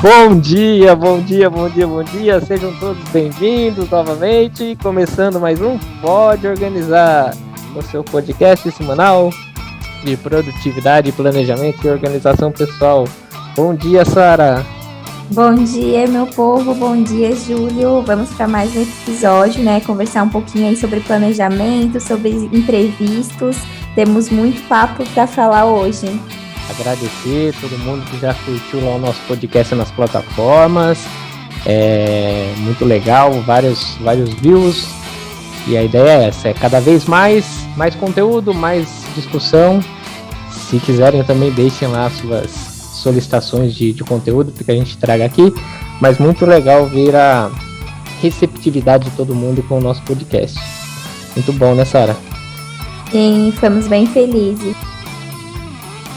Bom dia, bom dia, bom dia, bom dia. Sejam todos bem-vindos novamente. Começando mais um Pode Organizar, o seu podcast semanal de produtividade, planejamento e organização pessoal. Bom dia, Sara. Bom dia, meu povo. Bom dia, Júlio. Vamos para mais um episódio, né? Conversar um pouquinho aí sobre planejamento, sobre imprevistos. Temos muito papo para falar hoje. Agradecer a todo mundo que já curtiu lá o nosso podcast nas plataformas. É muito legal, vários views. E a ideia é essa, é cada vez mais conteúdo, mais discussão. Se quiserem também deixem lá suas solicitações de conteúdo que a gente traga aqui. Mas muito legal ver a receptividade de todo mundo com o nosso podcast. Muito bom, né, Sara? Sim, ficamos bem felizes.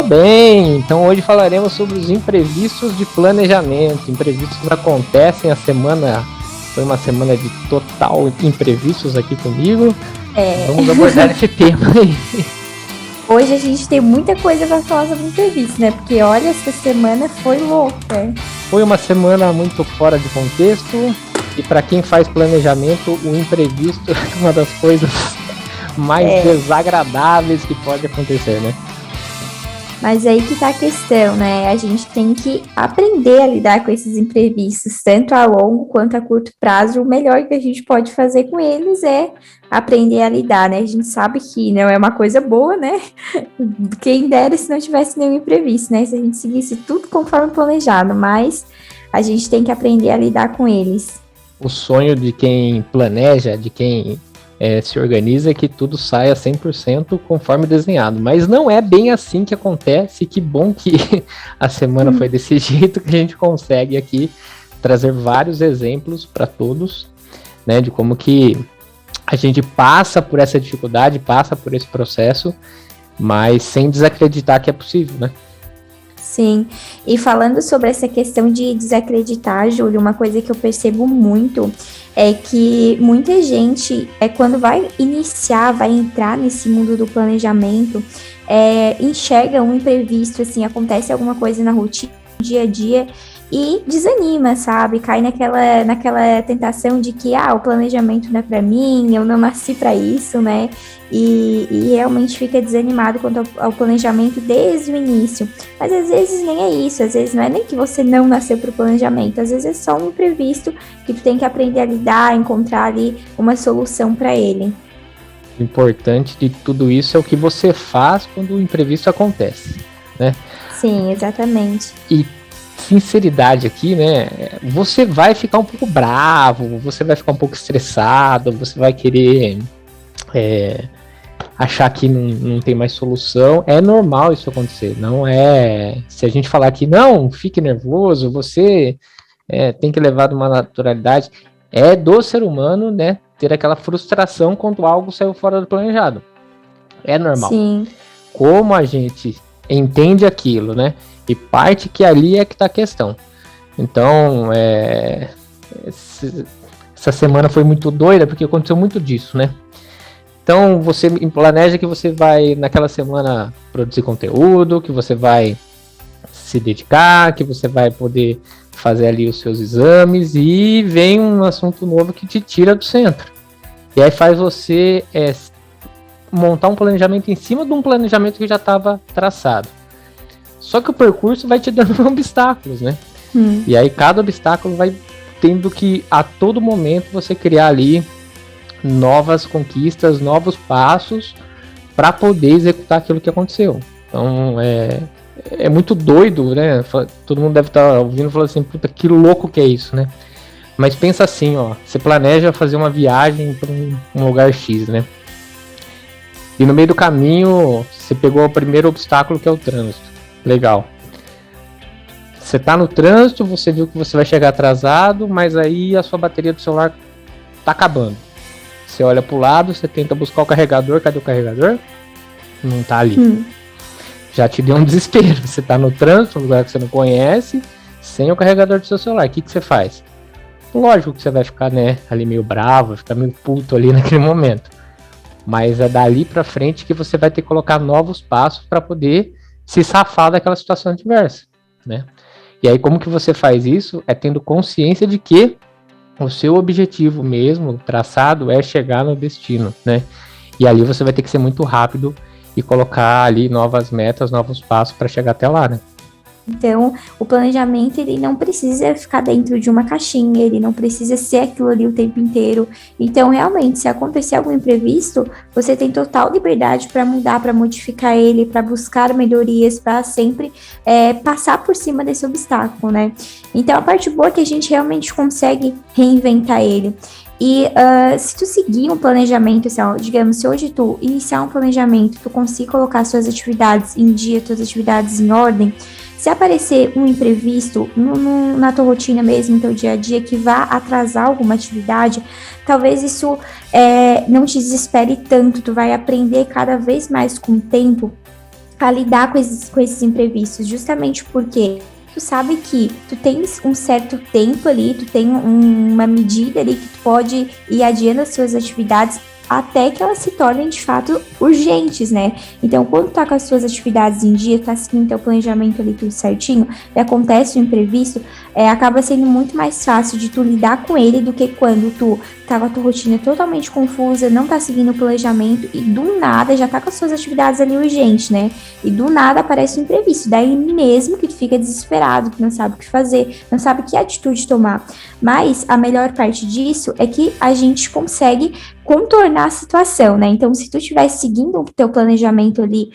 Bem, então hoje falaremos sobre os imprevistos de planejamento. Imprevistos acontecem, a semana foi uma semana de total imprevistos aqui comigo. Vamos abordar esse tema aí. Hoje a gente tem muita coisa para falar sobre imprevistos, né? Porque olha, essa semana foi louca. Foi uma semana muito fora de contexto e para quem faz planejamento, o imprevisto é uma das coisas mais desagradáveis que pode acontecer, né? Mas aí que tá a questão, né? A gente tem que aprender a lidar com esses imprevistos, tanto a longo quanto a curto prazo. O melhor que a gente pode fazer com eles é aprender a lidar, né? A gente sabe que não é uma coisa boa, né? Quem dera se não tivesse nenhum imprevisto, né? Se a gente seguisse tudo conforme planejado, mas a gente tem que aprender a lidar com eles. O sonho de quem planeja, de quem se organiza é que tudo saia 100% conforme desenhado, mas não é bem assim que acontece. Que bom que a semana foi desse jeito, que a gente consegue aqui trazer vários exemplos para todos, né, de como que a gente passa por essa dificuldade, passa por esse processo, mas sem desacreditar que é possível, né? Sim, e falando sobre essa questão de desacreditar, Júlio, uma coisa que eu percebo muito é que muita gente, quando vai entrar nesse mundo do planejamento, enxerga um imprevisto, assim, acontece alguma coisa na rotina, dia a dia, e desanima, sabe? Cai naquela tentação de que, o planejamento não é para mim, eu não nasci para isso, né? E realmente fica desanimado quanto ao planejamento desde o início. Mas às vezes nem é isso, às vezes não é nem que você não nasceu para o planejamento, às vezes é só um imprevisto que tu tem que aprender a lidar, encontrar ali uma solução para ele. O importante de tudo isso é o que você faz quando o imprevisto acontece, né? Sim, exatamente. E sinceridade aqui, né? Você vai ficar um pouco bravo, você vai ficar um pouco estressado, você vai querer achar que não tem mais solução. É normal isso acontecer, não é... Se a gente falar que não, fique nervoso, você tem que levar de uma naturalidade, é do ser humano, né, ter aquela frustração quando algo saiu fora do planejado. É normal. Sim. Como a gente entende aquilo, né? E parte que ali é que tá a questão. Então, essa semana foi muito doida, porque aconteceu muito disso, né? Então, você planeja que você vai, naquela semana, produzir conteúdo, que você vai se dedicar, que você vai poder fazer ali os seus exames, e vem um assunto novo que te tira do centro. E aí faz você montar um planejamento em cima de um planejamento que já estava traçado. Só que o percurso vai te dando obstáculos, né? E aí cada obstáculo vai tendo que, a todo momento, você criar ali novas conquistas, novos passos para poder executar aquilo que aconteceu. Então é muito doido, né? Todo mundo deve estar ouvindo e falando assim, puta, que louco que é isso, né? Mas pensa assim, ó, você planeja fazer uma viagem para um lugar X, né? E no meio do caminho, você pegou o primeiro obstáculo, que é o trânsito. Legal. Você tá no trânsito, você viu que você vai chegar atrasado, mas aí a sua bateria do celular tá acabando. Você olha pro lado, você tenta buscar o carregador, cadê o carregador? Não tá ali. Já te deu um desespero. Você tá no trânsito, um lugar que você não conhece, sem o carregador do seu celular. O que você faz? Lógico que você vai ficar, né, ali meio bravo, vai ficar meio puto ali naquele momento. Mas é dali pra frente que você vai ter que colocar novos passos para poder se safar daquela situação adversa, né? E aí como que você faz isso? É tendo consciência de que o seu objetivo mesmo, traçado, é chegar no destino, né? E ali você vai ter que ser muito rápido e colocar ali novas metas, novos passos para chegar até lá, né? Então, o planejamento, ele não precisa ficar dentro de uma caixinha, ele não precisa ser aquilo ali o tempo inteiro. Então, realmente, se acontecer algum imprevisto, você tem total liberdade para mudar, para modificar ele, para buscar melhorias, para sempre passar por cima desse obstáculo, né? Então, a parte boa é que a gente realmente consegue reinventar ele. E se tu seguir um planejamento, assim, ó, digamos, se hoje tu iniciar um planejamento, tu conseguir colocar suas atividades em dia, suas atividades em ordem, se aparecer um imprevisto na tua rotina mesmo, no teu dia a dia, que vá atrasar alguma atividade, talvez isso não te desespere tanto, tu vai aprender cada vez mais com o tempo a lidar com esses imprevistos, justamente porque tu sabe que tu tens um certo tempo ali, tu tem uma medida ali que tu pode ir adiando as suas atividades até que elas se tornem de fato urgentes, né? Então, quando tu tá com as suas atividades em dia, tá seguindo teu planejamento ali tudo certinho, e acontece um imprevisto, acaba sendo muito mais fácil de tu lidar com ele do que quando tu tá com a tua rotina totalmente confusa, não tá seguindo o planejamento e do nada já tá com as suas atividades ali urgentes, né? E do nada aparece um imprevisto, daí mesmo que tu fica desesperado, que não sabe o que fazer, não sabe que atitude tomar. Mas a melhor parte disso é que a gente consegue contornar a situação, né? Então, se tu estiver seguindo o teu planejamento ali,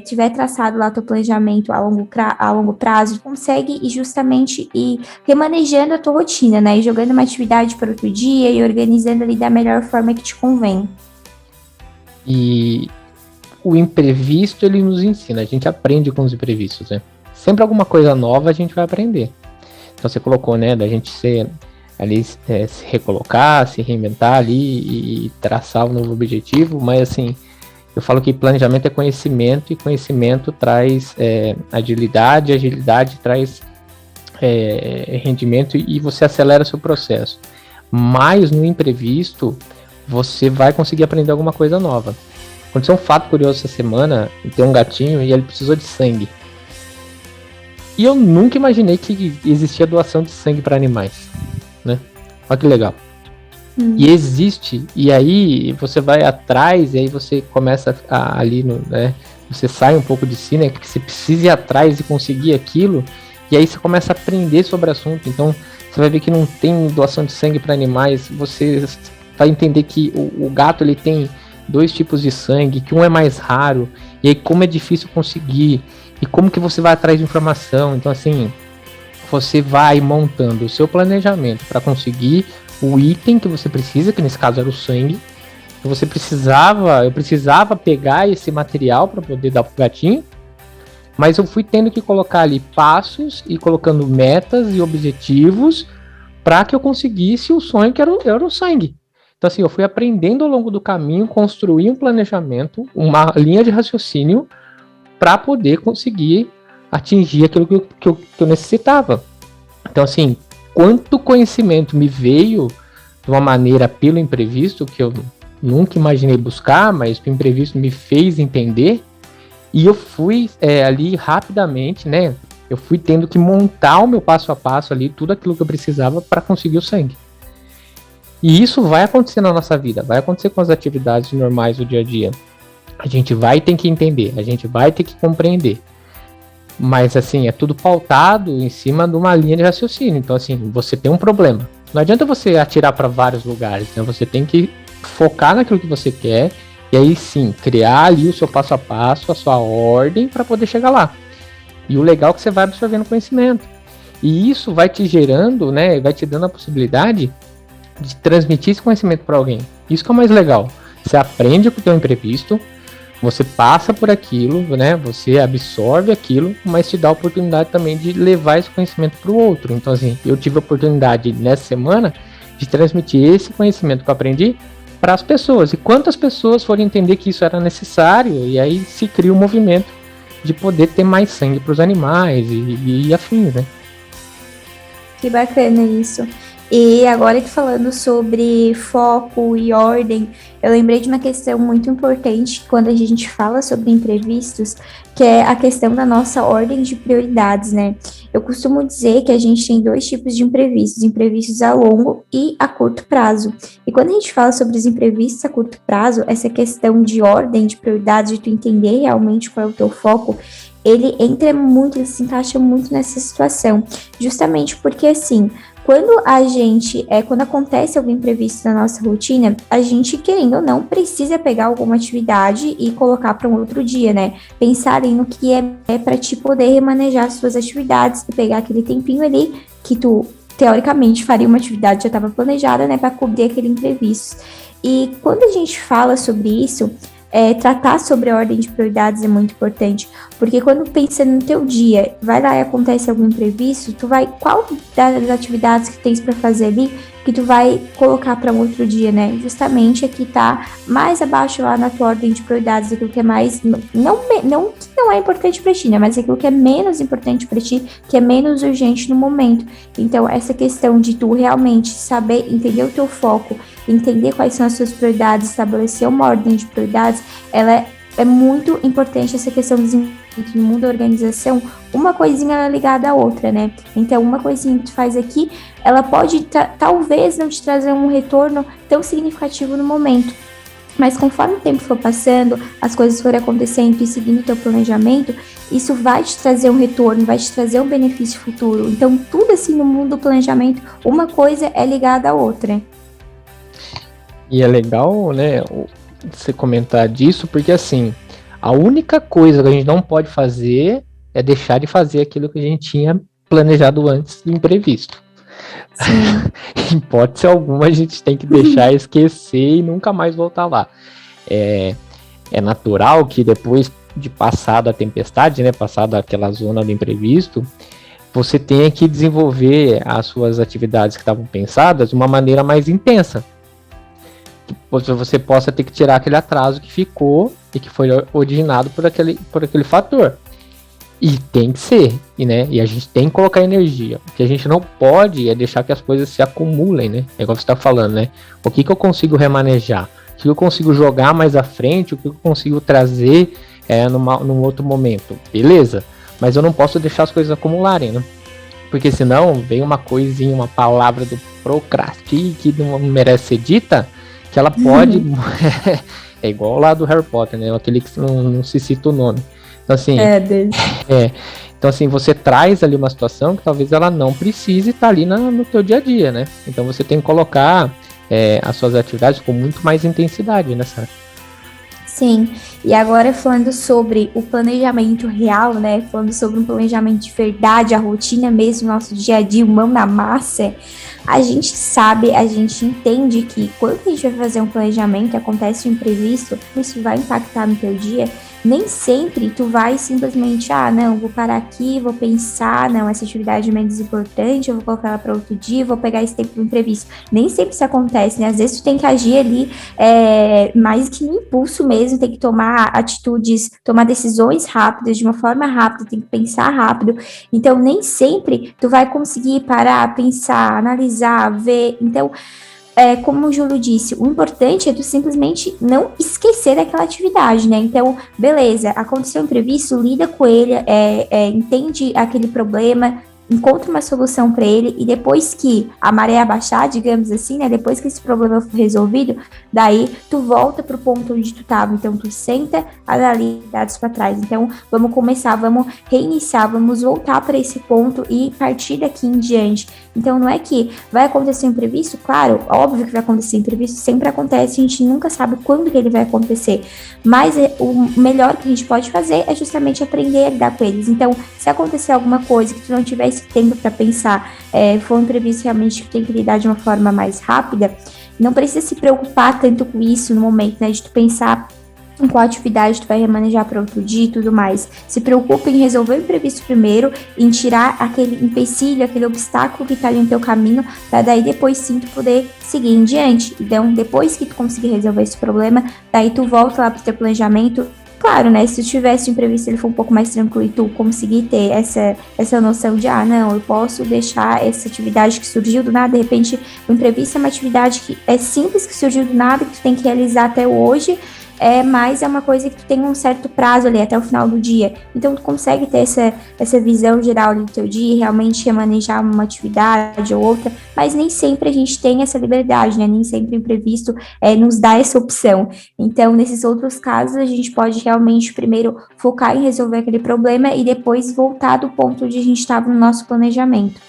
tiver traçado lá teu planejamento a longo prazo, tu consegue justamente ir remanejando a tua rotina, né? E jogando uma atividade para outro dia e organizando ali da melhor forma que te convém. E o imprevisto, ele nos ensina, a gente aprende com os imprevistos, né? Sempre alguma coisa nova a gente vai aprender. Então você colocou, né, da gente ser ali, se recolocar, se reinventar ali e traçar um novo objetivo, mas assim, eu falo que planejamento é conhecimento e conhecimento traz agilidade, agilidade traz rendimento e você acelera seu processo. Mas no imprevisto, você vai conseguir aprender alguma coisa nova. Aconteceu um fato curioso essa semana, tem um gatinho e ele precisou de sangue. E eu nunca imaginei que existia doação de sangue para animais, né? Olha que legal. E existe, e aí você vai atrás, e aí você começa ali, né? Você sai um pouco de si, né? Que você precisa ir atrás e conseguir aquilo, e aí você começa a aprender sobre o assunto. Então você vai ver que não tem doação de sangue para animais, você vai entender que o gato ele tem 2 tipos de sangue, que um é mais raro, e aí como é difícil conseguir, e como que você vai atrás de informação. Então assim, você vai montando o seu planejamento para conseguir o item que você precisa, que nesse caso era o sangue. Eu precisava pegar esse material para poder dar pro gatinho, mas eu fui tendo que colocar ali passos e colocando metas e objetivos para que eu conseguisse o sonho que era o sangue. Então assim, eu fui aprendendo ao longo do caminho, construir um planejamento, uma linha de raciocínio para poder conseguir atingir aquilo que eu necessitava. Então assim, quanto conhecimento me veio de uma maneira pelo imprevisto, que eu nunca imaginei buscar, mas o imprevisto me fez entender, e eu fui ali rapidamente, né? Eu fui tendo que montar o meu passo a passo ali, tudo aquilo que eu precisava para conseguir o sangue. E isso vai acontecer na nossa vida, vai acontecer com as atividades normais do dia a dia. A gente vai ter que entender, a gente vai ter que compreender. Mas assim, é tudo pautado em cima de uma linha de raciocínio. Então assim, você tem um problema. Não adianta você atirar para vários lugares, né? Você tem que focar naquilo que você quer e aí sim, criar ali o seu passo a passo, a sua ordem para poder chegar lá. E o legal é que você vai absorvendo conhecimento. E isso vai te gerando, né? Vai te dando a possibilidade de transmitir esse conhecimento para alguém. Isso que é o mais legal. Você aprende com o teu imprevisto, você passa por aquilo, né? Você absorve aquilo, mas te dá a oportunidade também de levar esse conhecimento para o outro. Então, assim, eu tive a oportunidade nessa semana de transmitir esse conhecimento que eu aprendi para as pessoas. E quantas pessoas foram entender que isso era necessário, e aí se cria um movimento de poder ter mais sangue para os animais e afins, né? Que bacana isso. E agora que falando sobre foco e ordem, eu lembrei de uma questão muito importante quando a gente fala sobre imprevistos, que é a questão da nossa ordem de prioridades, né? Eu costumo dizer que a gente tem dois tipos de imprevistos a longo e a curto prazo. E quando a gente fala sobre os imprevistos a curto prazo, essa questão de ordem de prioridades, de tu entender realmente qual é o teu foco, ele entra muito, ele se encaixa muito nessa situação, justamente porque assim, quando acontece algum imprevisto na nossa rotina, a gente, querendo ou não, precisa pegar alguma atividade e colocar para um outro dia, né? Pensar no que é para te poder remanejar as suas atividades e pegar aquele tempinho ali que tu, teoricamente, faria uma atividade que já estava planejada, né? Para cobrir aquele imprevisto. E quando a gente fala sobre isso, tratar sobre a ordem de prioridades é muito importante, porque quando pensa no teu dia, vai lá e acontece algum imprevisto, qual das atividades que tens para fazer ali, que tu vai colocar para um outro dia, né? Justamente aqui tá mais abaixo lá na tua ordem de prioridades, aquilo que é mais, não que não é importante para ti, né? Mas aquilo que é menos importante para ti, que é menos urgente no momento. Então, essa questão de tu realmente saber, entender o teu foco, entender quais são as suas prioridades, estabelecer uma ordem de prioridades, ela é muito importante, essa questão do desenvolvimento no mundo da organização, uma coisinha é ligada à outra, né? Então, uma coisinha que tu faz aqui, ela pode talvez não te trazer um retorno tão significativo no momento, mas conforme o tempo for passando, as coisas forem acontecendo e seguindo o teu planejamento, isso vai te trazer um retorno, vai te trazer um benefício futuro. Então, tudo assim no mundo do planejamento, uma coisa é ligada à outra. E é legal, né, você comentar disso, porque assim, a única coisa que a gente não pode fazer é deixar de fazer aquilo que a gente tinha planejado antes do imprevisto. Em hipótese alguma, a gente tem que deixar esquecer e nunca mais voltar lá. É natural que depois de passada a tempestade, né, passada aquela zona do imprevisto, você tenha que desenvolver as suas atividades que estavam pensadas de uma maneira mais intensa. Você possa ter que tirar aquele atraso que ficou e que foi originado por aquele fator. E tem que ser, né? E a gente tem que colocar energia. O que a gente não pode é deixar que as coisas se acumulem, né? É igual você está falando, né? O que eu consigo remanejar? O que eu consigo jogar mais à frente? O que eu consigo trazer num outro momento? Beleza, mas eu não posso deixar as coisas acumularem, né? Porque senão vem uma coisinha, uma palavra do procrastine que não merece ser dita, que ela pode... É igual lá do Harry Potter, né? Aquele que não se cita o nome. Então, assim... Então, assim, você traz ali uma situação que talvez ela não precise estar ali no teu dia a dia, né? Então, você tem que colocar as suas atividades com muito mais intensidade, né, Sara? Sim, e agora falando sobre o planejamento real, né? Falando sobre um planejamento de verdade, a rotina mesmo, nosso dia a dia, o mão na massa, a gente sabe, a gente entende que quando a gente vai fazer um planejamento, acontece um imprevisto, isso vai impactar no teu dia. Nem sempre tu vai simplesmente, não, vou parar aqui, vou pensar, não, essa atividade é menos importante, eu vou colocar ela para outro dia, vou pegar esse tempo do imprevisto. Nem sempre isso acontece, né? Às vezes tu tem que agir ali mais que no impulso mesmo, tem que tomar atitudes, tomar decisões rápidas, de uma forma rápida, tem que pensar rápido. Então, nem sempre tu vai conseguir parar, pensar, analisar, ver. Então, como o Júlio disse, o importante é tu simplesmente não esquecer daquela atividade, né? Então, beleza, aconteceu um imprevisto, lida com ele, entende aquele problema, encontra uma solução para ele, e depois que a maré abaixar, digamos assim, né? Depois que esse problema for resolvido, daí tu volta pro ponto onde tu tava. Então, tu senta, analisa dados para trás. Então, vamos começar, vamos reiniciar, vamos voltar para esse ponto e partir daqui em diante. Então, não é que vai acontecer um imprevisto, claro, óbvio que vai acontecer imprevisto, sempre acontece, a gente nunca sabe quando que ele vai acontecer, mas o melhor que a gente pode fazer é justamente aprender a lidar com eles. Então, se acontecer alguma coisa que tu não tiver esse tempo para pensar, for um imprevisto realmente que tem que lidar de uma forma mais rápida, não precisa se preocupar tanto com isso no momento, né, de tu pensar em qual atividade tu vai remanejar para outro dia e tudo mais. Se preocupa em resolver o imprevisto primeiro, em tirar aquele empecilho, aquele obstáculo que tá ali no teu caminho, para daí depois sim tu poder seguir em diante. Então, depois que tu conseguir resolver esse problema, daí tu volta lá pro teu planejamento, claro, né, se tu tivesse um imprevisto, ele for um pouco mais tranquilo e tu conseguir ter essa noção de, não, eu posso deixar essa atividade que surgiu do nada, de repente o imprevisto é uma atividade que é simples, que surgiu do nada, que tu tem que realizar até hoje, mas é uma coisa que tu tem um certo prazo ali, até o final do dia. Então, tu consegue ter essa visão geral ali do teu dia, realmente remanejar uma atividade ou outra, mas nem sempre a gente tem essa liberdade, né? Nem sempre o imprevisto nos dá essa opção. Então, nesses outros casos, a gente pode realmente primeiro focar em resolver aquele problema e depois voltar do ponto onde a gente estava no nosso planejamento.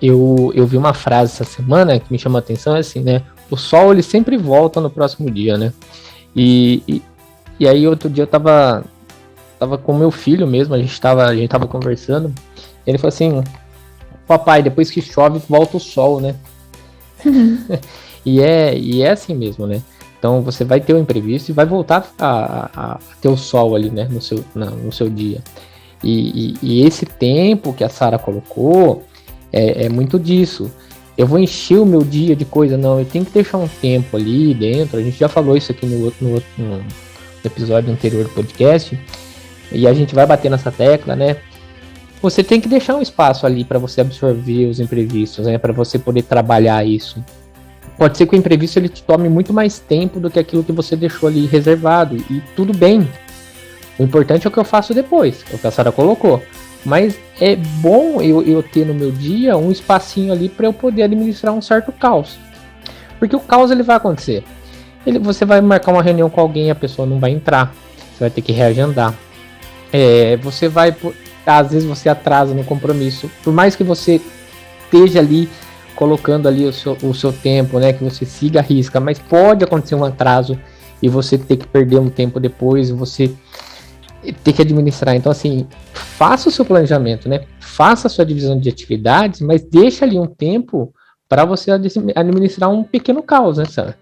Eu vi uma frase essa semana que me chamou a atenção, assim, né? O sol, ele sempre volta no próximo dia, né? E aí, outro dia eu tava com meu filho mesmo, a gente tava conversando, e ele falou assim, papai, depois que chove, volta o sol, né? e é assim mesmo, né? Então, você vai ter o imprevisto e vai voltar a ter o sol ali, né? No seu dia. E esse tempo que a Sara colocou é muito disso. Eu vou encher o meu dia de coisa, não, eu tenho que deixar um tempo ali dentro, a gente já falou isso aqui no episódio anterior do podcast, e a gente vai bater nessa tecla, né? Você tem que deixar um espaço ali para você absorver os imprevistos, né? Para você poder trabalhar isso. Pode ser que o imprevisto ele te tome muito mais tempo do que aquilo que você deixou ali reservado, e tudo bem. O importante é o que eu faço depois, é o que a Sara colocou. Mas é bom eu ter no meu dia um espacinho ali para eu poder administrar um certo caos. Porque o caos ele vai acontecer. Você vai marcar uma reunião com alguém, a pessoa não vai entrar. Você vai ter que reagendar. Às vezes você atrasa no compromisso. Por mais que você esteja ali colocando ali o seu tempo, né, que você siga a risca, mas pode acontecer um atraso e você ter que perder um tempo depois, você ter que administrar. Então, assim, faça o seu planejamento, né? Faça a sua divisão de atividades, mas deixa ali um tempo para você administrar um pequeno caos, né, Sara?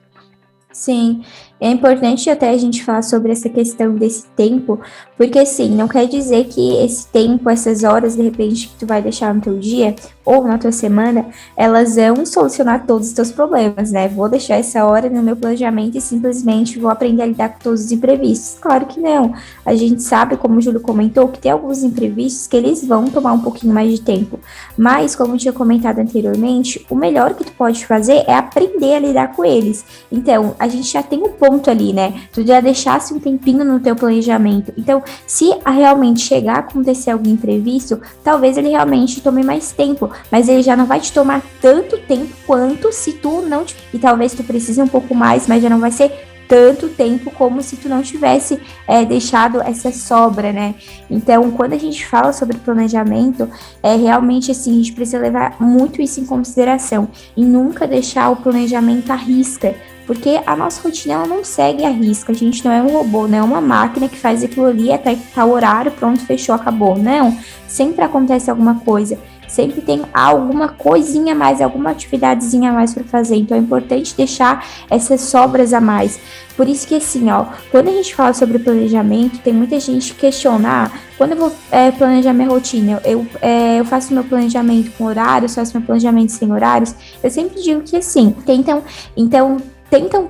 Sim, é importante até a gente falar sobre essa questão desse tempo, porque assim, não quer dizer que esse tempo, essas horas, de repente, que tu vai deixar no teu dia ou na tua semana, elas vão solucionar todos os teus problemas, né? Vou deixar essa hora no meu planejamento e simplesmente vou aprender a lidar com todos os imprevistos. Claro que não. A gente sabe, como o Júlio comentou, que tem alguns imprevistos que eles vão tomar um pouquinho mais de tempo. Mas, como eu tinha comentado anteriormente, o melhor que tu pode fazer é aprender a lidar com eles. Então, a gente já tem um ponto ali, né? Tu já deixasse um tempinho no teu planejamento. Então, se realmente chegar a acontecer algum imprevisto, talvez ele realmente tome mais tempo, mas ele já não vai te tomar tanto tempo quanto se tu não... E talvez tu precise um pouco mais, mas já não vai ser tanto tempo como se tu não tivesse deixado essa sobra, né? Então, quando a gente fala sobre planejamento, realmente assim, a gente precisa levar muito isso em consideração e nunca deixar o planejamento à risca, porque a nossa rotina ela não segue à risca, a gente não é um robô, não é uma máquina que faz aquilo ali até tal horário, pronto, fechou, acabou. Não, sempre acontece alguma coisa. Sempre tem alguma coisinha a mais, alguma atividadezinha a mais para fazer. Então é importante deixar essas sobras a mais. Por isso que assim, ó, quando a gente fala sobre planejamento, tem muita gente que questiona, quando eu vou planejar minha rotina, eu faço meu planejamento com horários, faço meu planejamento sem horários. Eu sempre digo que assim, tentam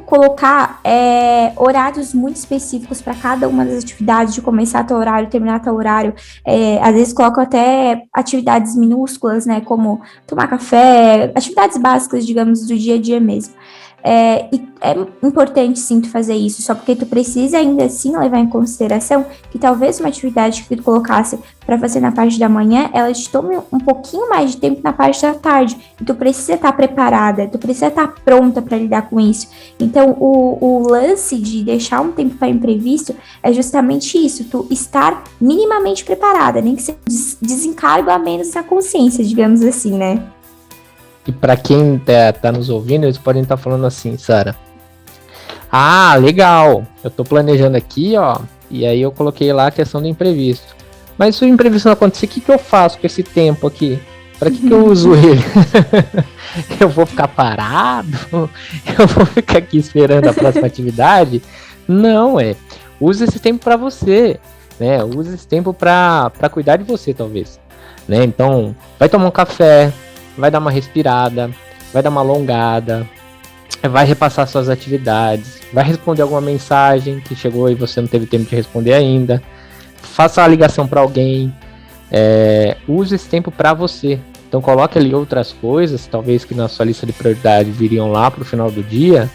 colocar horários muito específicos para cada uma das atividades, de começar a tal horário, terminar a tal horário. Às vezes colocam até atividades minúsculas, né, como tomar café, atividades básicas, digamos, do dia a dia mesmo. E é importante sim tu fazer isso, só porque tu precisa ainda assim levar em consideração que talvez uma atividade que tu colocasse para fazer na parte da manhã, ela te tome um pouquinho mais de tempo na parte da tarde, e tu precisa estar preparada, tu precisa estar pronta para lidar com isso. Então o lance de deixar um tempo para imprevisto é justamente isso, tu estar minimamente preparada, nem que seja desencargo a menos na consciência, digamos assim, né? E para quem tá nos ouvindo, eles podem estar falando assim, Sara. Legal, eu tô planejando aqui, ó, e aí eu coloquei lá a questão do imprevisto. Mas se o imprevisto não acontecer, o que eu faço com esse tempo aqui? Para que eu uso ele? Eu vou ficar parado? Eu vou ficar aqui esperando a próxima atividade? Não, use esse tempo para você, né? Use esse tempo para cuidar de você, talvez, né? Então, vai tomar um café, vai dar uma respirada, vai dar uma alongada, vai repassar suas atividades, vai responder alguma mensagem que chegou e você não teve tempo de responder ainda, faça uma ligação para alguém, use esse tempo para você. Então coloque ali outras coisas, talvez que na sua lista de prioridade viriam lá para o final do dia,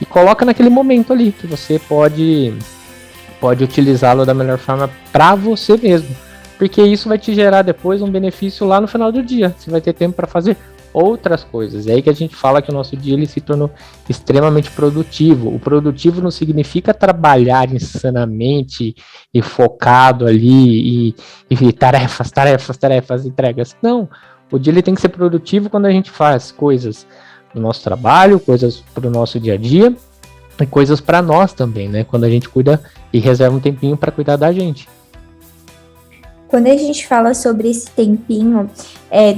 e coloca naquele momento ali que você pode utilizá-lo da melhor forma para você mesmo, porque isso vai te gerar depois um benefício lá no final do dia. Você vai ter tempo para fazer outras coisas. É aí que a gente fala que o nosso dia ele se tornou extremamente produtivo. O produtivo não significa trabalhar insanamente e focado ali e tarefas, entregas. Não. O dia ele tem que ser produtivo quando a gente faz coisas do nosso trabalho, coisas para o nosso dia a dia e coisas para nós também, né? Quando a gente cuida e reserva um tempinho para cuidar da gente. Quando a gente fala sobre esse tempinho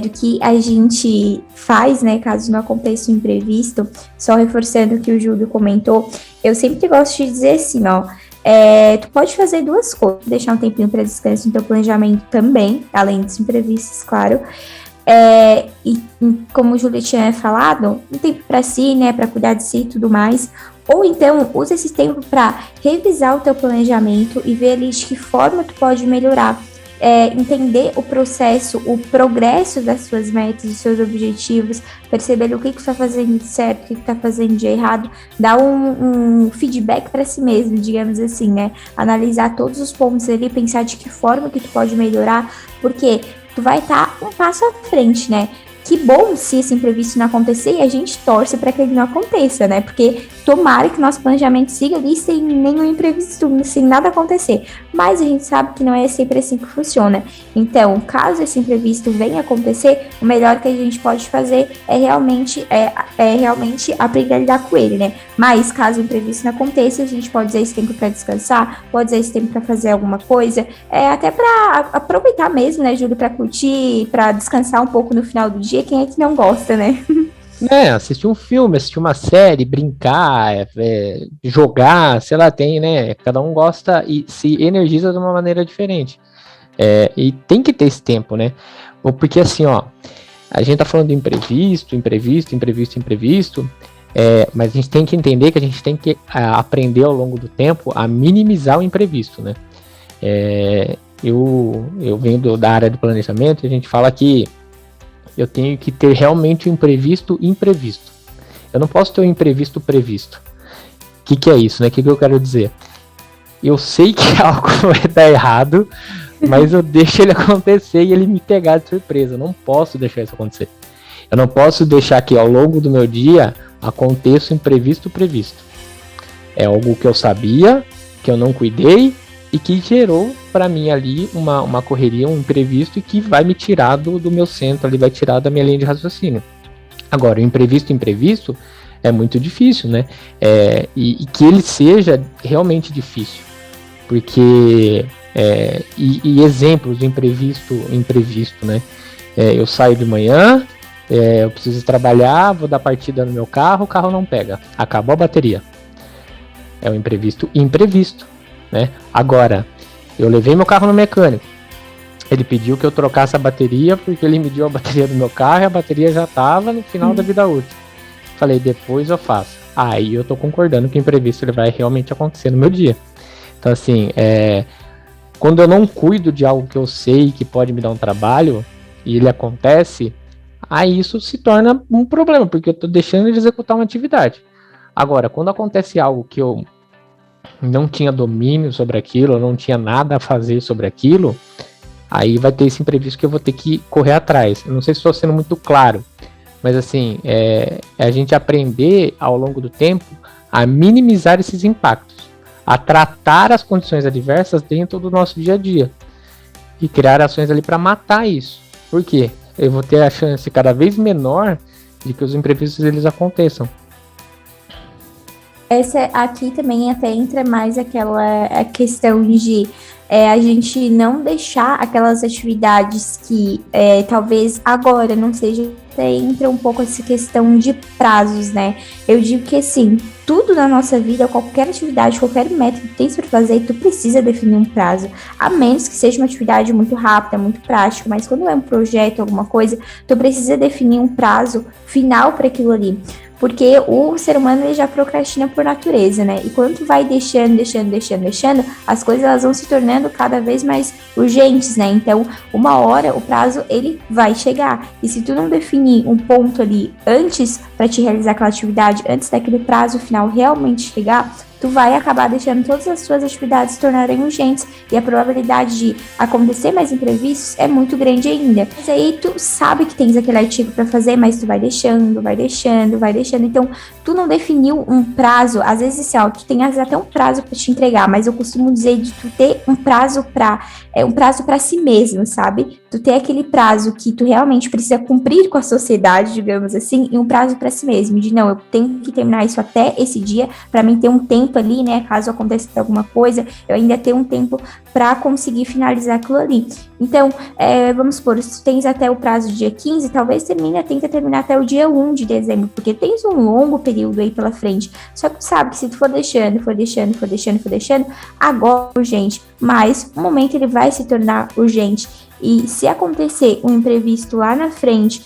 do que a gente faz, né, caso não aconteça um imprevisto, só reforçando o que o Júlio comentou, eu sempre gosto de dizer assim, ó, tu pode fazer duas coisas, deixar um tempinho para descanso no teu planejamento também, além dos imprevistos, claro, e como o Júlio tinha falado, um tempo para si, né, para cuidar de si e tudo mais, ou então usa esse tempo para revisar o teu planejamento e ver ali de que forma tu pode melhorar. Entender o processo, o progresso das suas metas, dos seus objetivos, perceber o que está fazendo de certo, o que está fazendo de errado, dar um feedback para si mesmo, digamos assim, né? Analisar todos os pontos ali, pensar de que forma que tu pode melhorar, porque tu vai estar um passo à frente, né? Que bom se esse imprevisto não acontecer e a gente torce para que ele não aconteça, né? Porque tomara que nosso planejamento siga ali sem nenhum imprevisto, sem nada acontecer. Mas a gente sabe que não é sempre assim que funciona. Então, caso esse imprevisto venha acontecer, o melhor que a gente pode fazer é realmente aprender a lidar com ele, né? Mas caso o imprevisto não aconteça, a gente pode usar esse tempo para descansar, pode usar esse tempo para fazer alguma coisa, até para aproveitar mesmo, né, Júlio, para curtir, para descansar um pouco no final do dia. Quem é que não gosta, né? Assistir um filme, assistir uma série, brincar, jogar, sei lá, tem, né? Cada um gosta e se energiza de uma maneira diferente. E tem que ter esse tempo, né? Porque assim, ó, a gente tá falando de imprevisto, mas a gente tem que entender que a gente tem que aprender ao longo do tempo a minimizar o imprevisto, né? Eu venho da área de planejamento e a gente fala que eu tenho que ter realmente o imprevisto. Eu não posso ter o imprevisto previsto. O que é isso, né? O que eu quero dizer? Eu sei que algo vai dar errado, mas eu deixo ele acontecer e ele me pegar de surpresa. Eu não posso deixar isso acontecer. Eu não posso deixar que ao longo do meu dia aconteça o imprevisto previsto. É algo que eu sabia, que eu não cuidei e que gerou para mim ali uma correria, um imprevisto e que vai me tirar do meu centro, ali vai tirar da minha linha de raciocínio. Agora, o imprevisto é muito difícil, né? E que ele seja realmente difícil, porque exemplos de imprevisto, né? Eu saio de manhã, eu preciso trabalhar, vou dar partida no meu carro, o carro não pega, acabou a bateria. É um imprevisto, né? Agora, eu levei meu carro no mecânico, ele pediu que eu trocasse a bateria porque ele mediu a bateria do meu carro e a bateria já estava no final da vida útil. Falei, depois eu faço. Aí eu tô concordando que o imprevisto ele vai realmente acontecer no meu dia. Então assim, quando eu não cuido de algo que eu sei que pode me dar um trabalho e ele acontece, aí isso se torna um problema, porque eu tô deixando de executar uma atividade. Agora, quando acontece algo que eu não tinha domínio sobre aquilo, eu não tinha nada a fazer sobre aquilo, aí vai ter esse imprevisto que eu vou ter que correr atrás. Eu não sei se estou sendo muito claro, mas assim, a gente aprender ao longo do tempo a minimizar esses impactos, a tratar as condições adversas dentro do nosso dia a dia e criar ações ali para matar isso. Por quê? Eu vou ter a chance cada vez menor de que os imprevistos eles aconteçam. Essa aqui também até entra mais aquela questão de a gente não deixar aquelas atividades que talvez agora não seja, até entra um pouco essa questão de prazos, né? Eu digo que assim, tudo na nossa vida, qualquer atividade, qualquer meta que tu tens para fazer, tu precisa definir um prazo, a menos que seja uma atividade muito rápida, muito prática, mas quando é um projeto, alguma coisa, tu precisa definir um prazo final para aquilo ali. porque o ser humano ele já procrastina por natureza, né? E quando tu vai deixando, as coisas elas vão se tornando cada vez mais urgentes, né? Então, uma hora o prazo ele vai chegar. E se tu não definir um ponto ali antes para te realizar aquela atividade, antes daquele prazo final realmente chegar, tu vai acabar deixando todas as suas atividades se tornarem urgentes e a probabilidade de acontecer mais imprevistos é muito grande ainda. Mas aí tu sabe que tens aquele artigo para fazer, mas tu vai deixando. Então, tu não definiu um prazo, às vezes assim, ó, tu tem até um prazo para te entregar, mas eu costumo dizer de tu ter um prazo para si mesmo, sabe? Tu ter aquele prazo que tu realmente precisa cumprir com a sociedade, digamos assim, e um prazo para si mesmo, de não, eu tenho que terminar isso até esse dia, para mim ter um tempo ali, né, caso aconteça alguma coisa, eu ainda tenho um tempo para conseguir finalizar aquilo ali. Então, vamos supor, se tu tens até o prazo do dia 15, talvez tenta terminar até o dia 1 de dezembro, porque tens um longo período aí pela frente. Só que tu sabe que se tu for deixando, agora é urgente, mas o momento ele vai se tornar urgente. E se acontecer um imprevisto lá na frente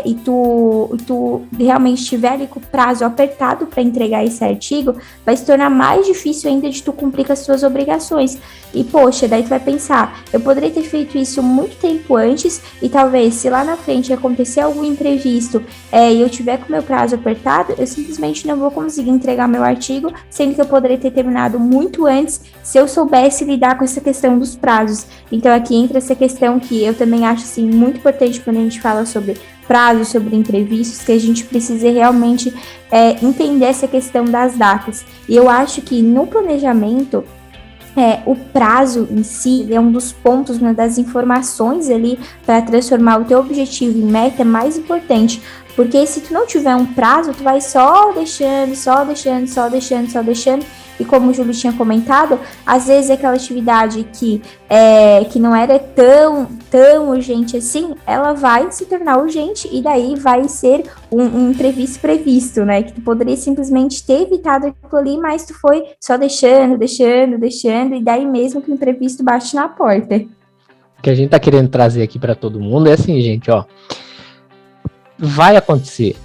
e tu realmente tiver ali com o prazo apertado para entregar esse artigo, vai se tornar mais difícil ainda de tu cumprir com as suas obrigações. E, poxa, daí tu vai pensar, eu poderia ter feito isso muito tempo antes e talvez se lá na frente acontecer algum imprevisto e eu tiver com o meu prazo apertado, eu simplesmente não vou conseguir entregar meu artigo, sendo que eu poderia ter terminado muito antes se eu soubesse lidar com essa questão dos prazos. Então aqui entra essa questão que eu também acho assim, muito importante quando a gente fala sobre prazos, sobre imprevistos, que a gente precisa realmente entender essa questão das datas. E eu acho que no planejamento, o prazo em si é um dos pontos, uma das informações ali para transformar o teu objetivo em meta mais importante, porque se tu não tiver um prazo, tu vai só deixando, e como o Júlio tinha comentado, às vezes aquela atividade que não era tão urgente assim, ela vai se tornar urgente e daí vai ser um imprevisto previsto, né? Que tu poderia simplesmente ter evitado aquilo ali, mas tu foi só deixando, e daí mesmo que o imprevisto bate na porta. O que a gente tá querendo trazer aqui para todo mundo é assim, gente, ó. Vai acontecer.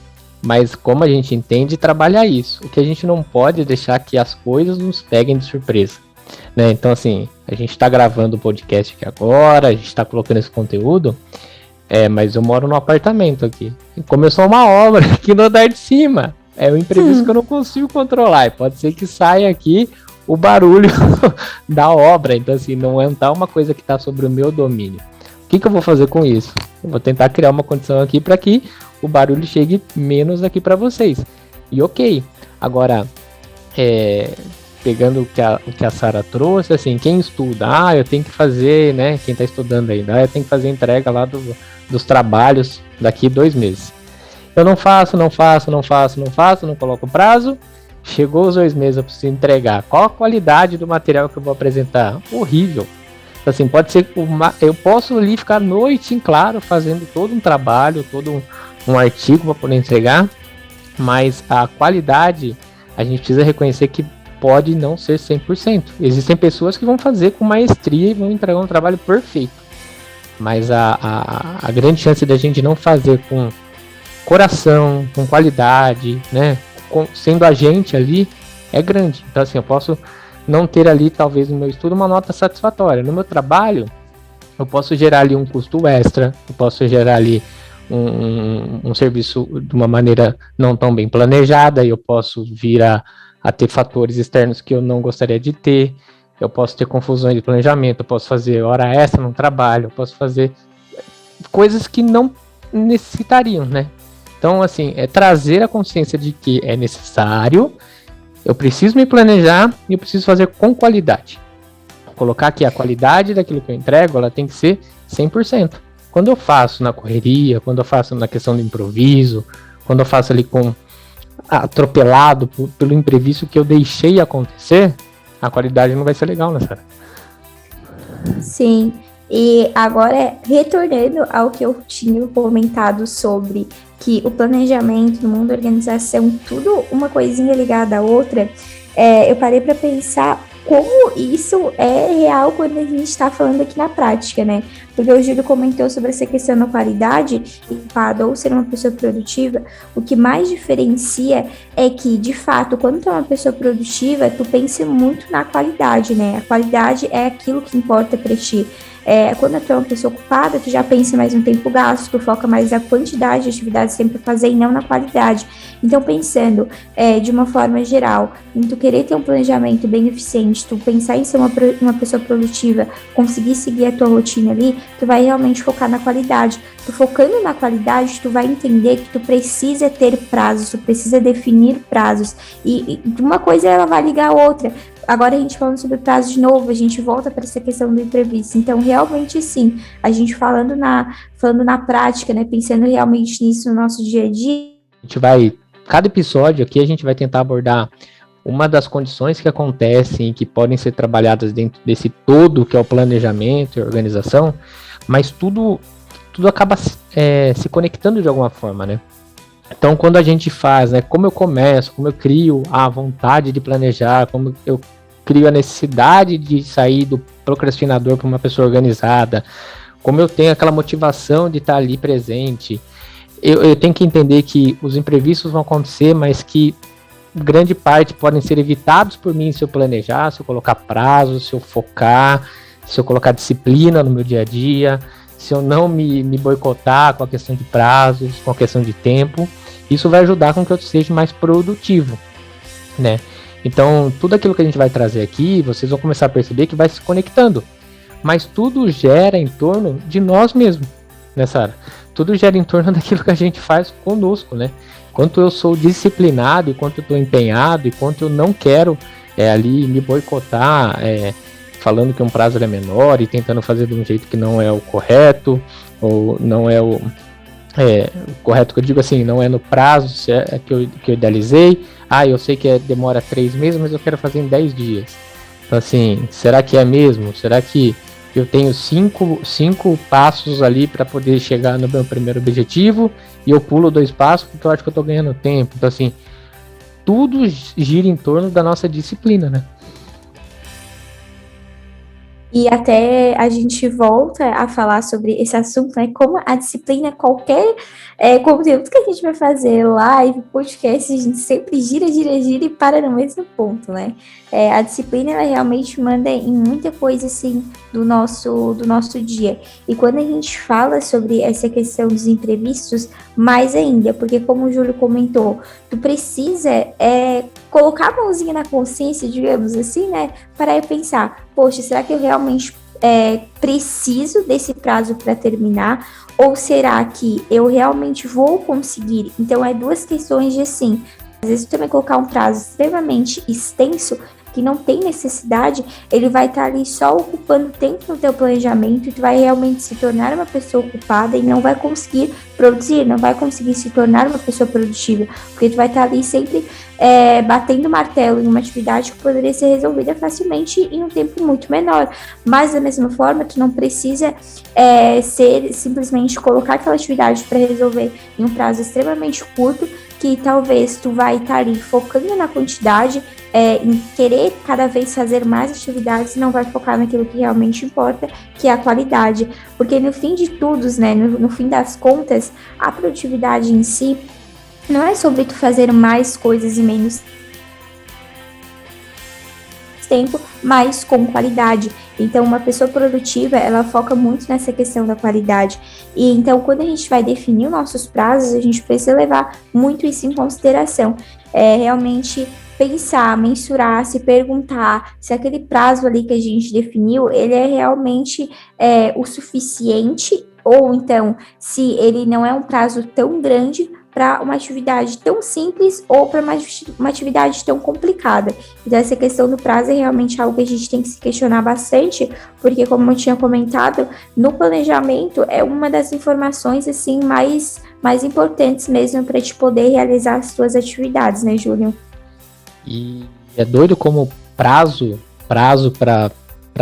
Mas como a gente entende, trabalhar isso. O que a gente não pode deixar que as coisas nos peguem de surpresa, né? Então, assim, a gente está gravando o podcast aqui agora, a gente está colocando esse conteúdo, mas eu moro num apartamento aqui. E começou uma obra aqui no andar de cima. É um imprevisto que eu não consigo controlar. E pode ser que saia aqui o barulho da obra. Então, assim, não é uma coisa que está sobre o meu domínio. O que eu vou fazer com isso? Eu vou tentar criar uma condição aqui para que o barulho chegue menos aqui para vocês. E ok. Agora, pegando o que a Sara trouxe, assim, quem estuda, eu tenho que fazer, né? Quem está estudando ainda, eu tenho que fazer a entrega lá dos trabalhos daqui 2 meses. Eu não faço, não coloco prazo. Chegou os 2 meses, eu preciso entregar. Qual a qualidade do material que eu vou apresentar? Horrível. Assim, pode ser que eu posso ali ficar a noite em claro fazendo todo um trabalho, todo um artigo para poder entregar, mas a qualidade a gente precisa reconhecer que pode não ser 100%. Existem pessoas que vão fazer com maestria e vão entregar um trabalho perfeito, mas a grande chance da gente não fazer com coração, com qualidade, né, sendo a gente ali, é grande. Então, assim, eu posso não ter ali, talvez, no meu estudo, uma nota satisfatória. No meu trabalho, eu posso gerar ali um custo extra, eu posso gerar ali um serviço de uma maneira não tão bem planejada, e eu posso vir a ter fatores externos que eu não gostaria de ter, eu posso ter confusões de planejamento, eu posso fazer hora extra no trabalho, eu posso fazer coisas que não necessitariam, né? Então, assim, trazer a consciência de que é necessário, eu preciso me planejar e eu preciso fazer com qualidade. Colocar que a qualidade daquilo que eu entrego, ela tem que ser 100%. Quando eu faço na correria, quando eu faço na questão do improviso, quando eu faço ali atropelado pelo imprevisto que eu deixei acontecer, a qualidade não vai ser legal, né, Sara? Sim, e agora retornando ao que eu tinha comentado sobre que o planejamento no mundo da organização, tudo uma coisinha ligada à outra, eu parei para pensar como isso é real quando a gente está falando aqui na prática, né? Porque o Júlio comentou sobre essa questão da qualidade e ou ser uma pessoa produtiva. O que mais diferencia é que, de fato, quando tu é uma pessoa produtiva, tu pensa muito na qualidade, né? A qualidade é aquilo que importa para ti. Quando tu é uma pessoa ocupada, tu já pensa mais no tempo gasto, tu foca mais na quantidade de atividades que tem para fazer e não na qualidade. Então, pensando de uma forma geral, em tu querer ter um planejamento bem eficiente, tu pensar em ser uma pessoa produtiva, conseguir seguir a tua rotina ali, tu vai realmente focar na qualidade. Tu focando na qualidade, tu vai entender que tu precisa ter prazos, tu precisa definir prazos. E uma coisa ela vai ligar a outra. Agora a gente falando sobre prazo de novo, a gente volta para essa questão do imprevisto. Então, realmente sim, a gente falando na prática, né, pensando realmente nisso no nosso dia a dia. A gente vai, cada episódio aqui a gente vai tentar abordar uma das condições que acontecem e que podem ser trabalhadas dentro desse todo que é o planejamento e organização, mas tudo acaba se conectando de alguma forma, né? Então, quando a gente faz, né, como eu começo, como eu crio a vontade de planejar, como eu crio a necessidade de sair do procrastinador para uma pessoa organizada, como eu tenho aquela motivação de estar ali presente, eu tenho que entender que os imprevistos vão acontecer, mas que grande parte podem ser evitados por mim se eu planejar, se eu colocar prazo, se eu focar, se eu colocar disciplina no meu dia a dia, se eu não me boicotar com a questão de prazos, com a questão de tempo. Isso vai ajudar com que eu seja mais produtivo, né? Então, tudo aquilo que a gente vai trazer aqui, vocês vão começar a perceber que vai se conectando. Mas tudo gera em torno de nós mesmos, né, Sara? Tudo gera em torno daquilo que a gente faz conosco, né? Quanto eu sou disciplinado, e quanto eu estou empenhado, e quanto eu não quero ali me boicotar, falando que um prazo é menor e tentando fazer de um jeito que não é o correto, ou não é o correto, que eu digo assim, não é no prazo que eu idealizei. Eu sei que demora 3 meses, mas eu quero fazer em 10 dias. Então assim, será que é mesmo? Será que eu tenho 5 passos ali para poder chegar no meu primeiro objetivo e eu pulo 2 passos porque eu acho que eu estou ganhando tempo? Então assim, tudo gira em torno da nossa disciplina, né? E até a gente volta a falar sobre esse assunto, né? Como a disciplina, qualquer conteúdo que a gente vai fazer, live, podcast, a gente sempre gira e para no mesmo ponto, né? A disciplina, ela realmente manda em muita coisa, assim, do nosso dia. E quando a gente fala sobre essa questão dos imprevistos, mais ainda, porque como o Júlio comentou, tu precisa colocar a mãozinha na consciência, digamos assim, né? Para pensar, poxa, será que eu realmente preciso desse prazo para terminar? Ou será que eu realmente vou conseguir? Então, 2 questões de assim, às vezes tu também colocar um prazo extremamente extenso, que não tem necessidade, ele vai estar ali só ocupando tempo no teu planejamento e tu vai realmente se tornar uma pessoa ocupada e não vai conseguir produzir, não vai conseguir se tornar uma pessoa produtiva, porque tu vai estar ali sempre batendo martelo em uma atividade que poderia ser resolvida facilmente em um tempo muito menor. Mas da mesma forma, tu não precisa simplesmente colocar aquela atividade para resolver em um prazo extremamente curto, que talvez tu vai estar ali focando na quantidade, em querer cada vez fazer mais atividades e não vai focar naquilo que realmente importa, que é a qualidade. Porque no fim de tudo, né, no fim das contas, a produtividade em si não é sobre tu fazer mais coisas em menos tempo, mas com qualidade. Então, uma pessoa produtiva, ela foca muito nessa questão da qualidade. E então, quando a gente vai definir os nossos prazos, a gente precisa levar muito isso em consideração. Realmente pensar, mensurar, se perguntar se aquele prazo ali que a gente definiu, ele é realmente o suficiente, ou então, se ele não é um prazo tão grande para uma atividade tão simples ou para uma atividade tão complicada. Então, essa questão do prazo é realmente algo que a gente tem que se questionar bastante, porque, como eu tinha comentado, no planejamento é uma das informações assim mais importantes mesmo para te poder realizar as suas atividades, né, Júlio? E é doido como prazo para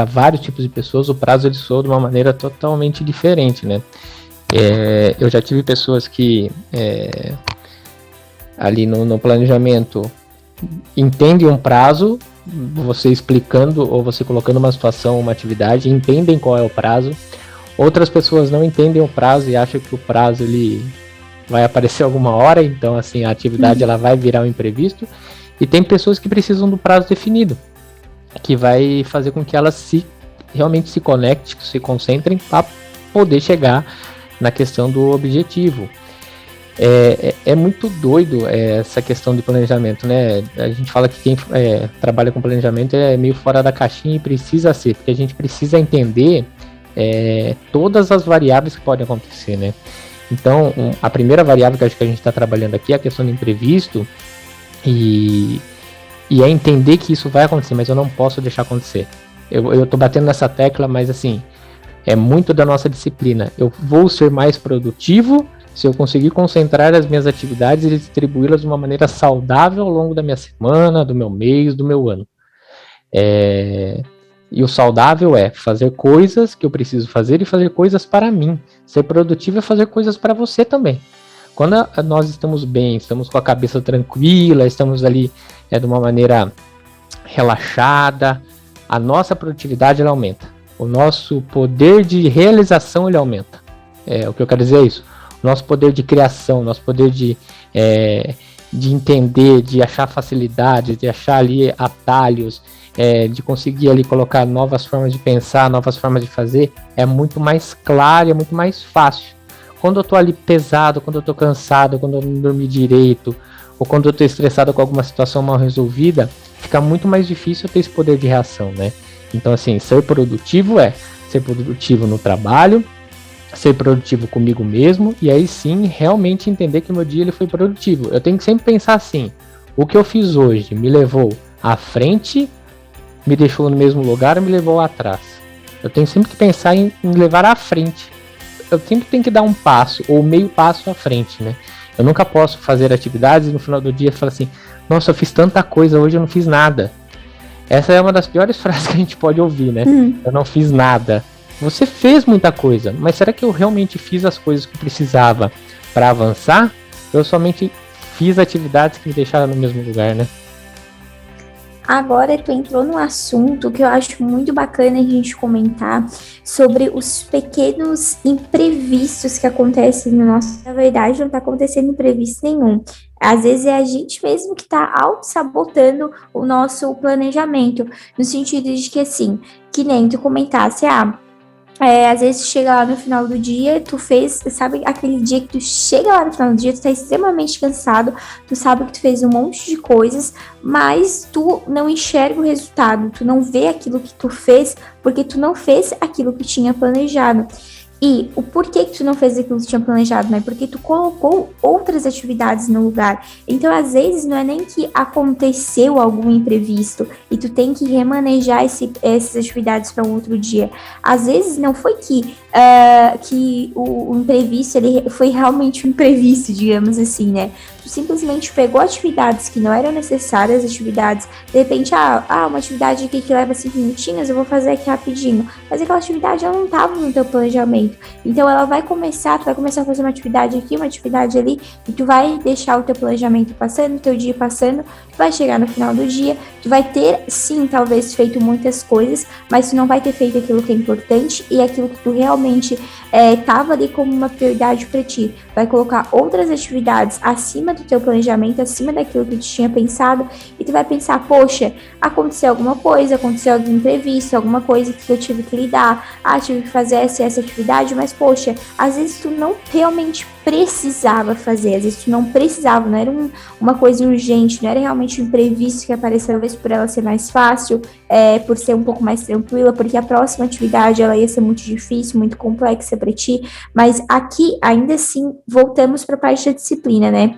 vários tipos de pessoas, o prazo ele soa de uma maneira totalmente diferente, né? Eu já tive pessoas que ali no planejamento entendem um prazo você explicando ou você colocando uma situação, uma atividade, entendem qual é o prazo. Outras pessoas não entendem o prazo e acham que o prazo ele vai aparecer alguma hora, então assim, a atividade ela vai virar um imprevisto. E tem pessoas que precisam do prazo definido, que vai fazer com que elas realmente se conectem, se concentrem para poder chegar na questão do objetivo. É muito doido essa questão de planejamento, né? A gente fala que quem trabalha com planejamento é meio fora da caixinha e precisa ser, porque a gente precisa entender todas as variáveis que podem acontecer, né? Então, a primeira variável que acho que a gente está trabalhando aqui é a questão do imprevisto e é entender que isso vai acontecer, mas eu não posso deixar acontecer. Eu tô batendo nessa tecla, mas assim, é muito da nossa disciplina. Eu vou ser mais produtivo se eu conseguir concentrar as minhas atividades e distribuí-las de uma maneira saudável ao longo da minha semana, do meu mês, do meu ano. E o saudável é fazer coisas que eu preciso fazer e fazer coisas para mim. Ser produtivo é fazer coisas para você também. Quando nós estamos bem, estamos com a cabeça tranquila, estamos ali de uma maneira relaxada, a nossa produtividade ela aumenta. O nosso poder de realização ele aumenta. O que eu quero dizer é isso. Nosso poder de criação, nosso poder de entender, de achar facilidade, de achar ali atalhos, de conseguir ali colocar novas formas de pensar, novas formas de fazer, é muito mais claro, é muito mais fácil. Quando eu tô ali pesado, quando eu tô cansado, quando eu não dormi direito, ou quando eu tô estressado com alguma situação mal resolvida, fica muito mais difícil eu ter esse poder de reação, né? Então, assim, ser produtivo é ser produtivo no trabalho, ser produtivo comigo mesmo, e aí sim, realmente entender que o meu dia ele foi produtivo. Eu tenho que sempre pensar assim, o que eu fiz hoje me levou à frente, me deixou no mesmo lugar ou me levou atrás? Eu tenho sempre que pensar em levar à frente. Eu sempre tenho que dar um passo, ou meio passo à frente, né? Eu nunca posso fazer atividades e no final do dia falar assim, nossa, eu fiz tanta coisa, hoje eu não fiz nada. Essa é uma das piores frases que a gente pode ouvir, né? Eu não fiz nada. Você fez muita coisa, mas será que eu realmente fiz as coisas que eu precisava para avançar? Eu somente fiz atividades que me deixaram no mesmo lugar, né? Agora tu entrou num assunto que eu acho muito bacana a gente comentar sobre os pequenos imprevistos que acontecem no nosso... Na verdade, não tá acontecendo imprevisto nenhum. Às vezes é a gente mesmo que tá auto-sabotando o nosso planejamento, no sentido de que, assim, que nem tu comentasse, às vezes chega lá no final do dia, tu fez, sabe, aquele dia que tu chega lá no final do dia, tu tá extremamente cansado, tu sabe que tu fez um monte de coisas, mas tu não enxerga o resultado, tu não vê aquilo que tu fez, porque tu não fez aquilo que tinha planejado. E o porquê que tu não fez aquilo que tu tinha planejado, né? Porque tu colocou outras atividades no lugar. Então, às vezes, não é nem que aconteceu algum imprevisto e tu tem que remanejar essas atividades para um outro dia. Às vezes, não foi que o imprevisto ele foi realmente um imprevisto, digamos assim, né? Tu simplesmente pegou atividades que não eram necessárias, atividades, de repente, uma atividade aqui que leva 5 minutinhos, eu vou fazer aqui rapidinho. Mas aquela atividade ela não estava no teu planejamento. Então ela vai começar, tu vai começar a fazer uma atividade aqui, uma atividade ali, e tu vai deixar o teu planejamento passando, o teu dia passando, tu vai chegar no final do dia, tu vai ter, sim, talvez feito muitas coisas, mas tu não vai ter feito aquilo que é importante e aquilo que tu realmente tava ali como uma prioridade para ti. Vai colocar outras atividades acima do teu planejamento, acima daquilo que tu tinha pensado, e tu vai pensar, poxa, aconteceu alguma coisa, aconteceu algum imprevisto, alguma coisa que eu tive que lidar, tive que fazer essa atividade, mas poxa, às vezes tu não realmente precisava fazer, às vezes tu não precisava, não era uma coisa urgente, não era realmente um imprevisto que apareceu, talvez por ela ser mais fácil, por ser um pouco mais tranquila, porque a próxima atividade ela ia ser muito difícil, muito complexa para ti, mas aqui, ainda assim, voltamos para a parte da disciplina, né?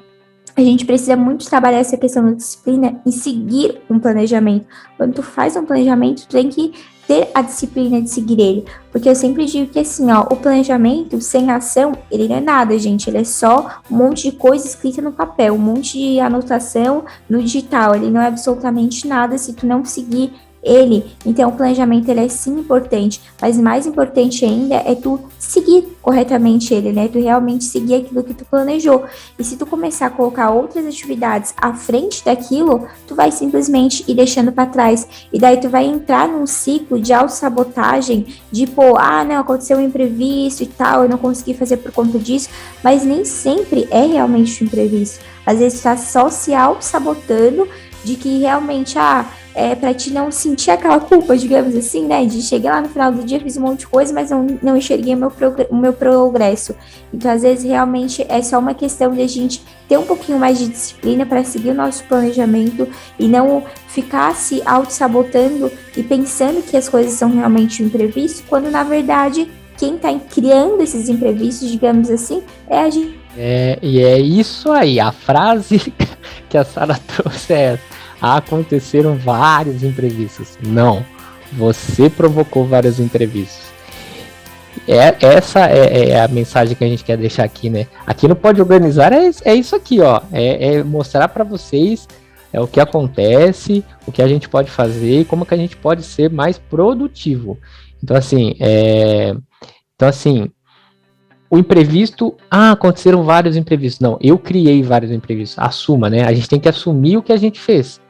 A gente precisa muito trabalhar essa questão da disciplina em seguir um planejamento. Quando tu faz um planejamento, tu tem que ter a disciplina de seguir ele. Porque eu sempre digo que assim, o planejamento sem ação, ele não é nada, gente. Ele é só um monte de coisa escrita no papel, um monte de anotação no digital. Ele não é absolutamente nada se tu não seguir ele. Então, o planejamento, ele é sim importante, mas mais importante ainda é tu seguir corretamente ele, né? Tu realmente seguir aquilo que tu planejou. E se tu começar a colocar outras atividades à frente daquilo, tu vai simplesmente ir deixando para trás. E daí tu vai entrar num ciclo de autossabotagem, de pô, não, aconteceu um imprevisto e tal, eu não consegui fazer por conta disso, mas nem sempre é realmente um imprevisto. Às vezes tu tá só se auto-sabotando de que realmente, pra te não sentir aquela culpa, digamos assim, né? De chegar lá no final do dia, fiz um monte de coisa, mas não enxerguei o meu progresso. Então, às vezes, realmente é só uma questão de a gente ter um pouquinho mais de disciplina para seguir o nosso planejamento e não ficar se auto-sabotando e pensando que as coisas são realmente um imprevisto, quando, na verdade, quem está criando esses imprevistos, digamos assim, é a gente. E é isso aí, a frase que a Sara trouxe é essa: aconteceram vários imprevistos. Não, você provocou vários imprevistos. Essa é a mensagem que a gente quer deixar aqui, né? Aqui no Pode Organizar é isso aqui, ó. É mostrar para vocês o que acontece, o que a gente pode fazer e como que a gente pode ser mais produtivo. Então, assim, o imprevisto, aconteceram vários imprevistos. Não, eu criei vários imprevistos. Assuma, né? A gente tem que assumir o que a gente fez.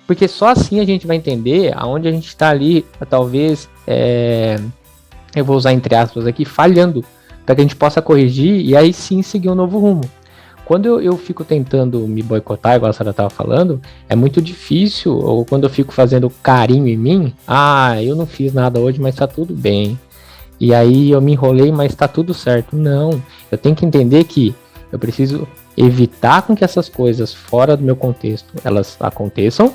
Porque só assim a gente vai entender aonde a gente está ali, talvez, eu vou usar entre aspas aqui, falhando, para que a gente possa corrigir e aí sim seguir um novo rumo. Quando eu fico tentando me boicotar, igual a Sara estava falando, é muito difícil, ou quando eu fico fazendo carinho em mim, eu não fiz nada hoje, mas tá tudo bem. E aí eu me enrolei, mas tá tudo certo. Não, eu tenho que entender que eu preciso evitar com que essas coisas fora do meu contexto, elas aconteçam,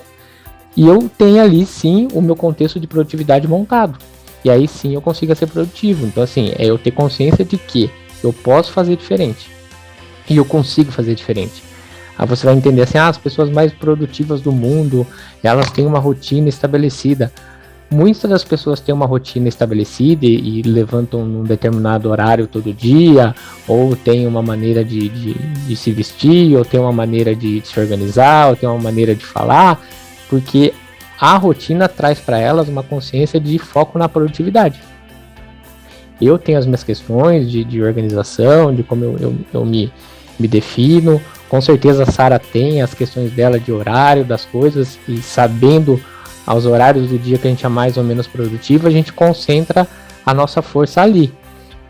e eu tenho ali sim o meu contexto de produtividade montado. E aí sim eu consigo ser produtivo. Então assim, é eu ter consciência de que eu posso fazer diferente. E eu consigo fazer diferente. Aí você vai entender assim, as pessoas mais produtivas do mundo, elas têm uma rotina estabelecida. Muitas das pessoas têm uma rotina estabelecida e levantam num determinado horário todo dia, ou tem uma maneira de se vestir, ou tem uma maneira de se organizar, ou tem uma maneira de falar, porque a rotina traz para elas uma consciência de foco na produtividade. Eu tenho as minhas questões de organização, de como eu me defino. Com certeza a Sara tem as questões dela de horário, das coisas, e sabendo aos horários do dia que a gente é mais ou menos produtivo, a gente concentra a nossa força ali.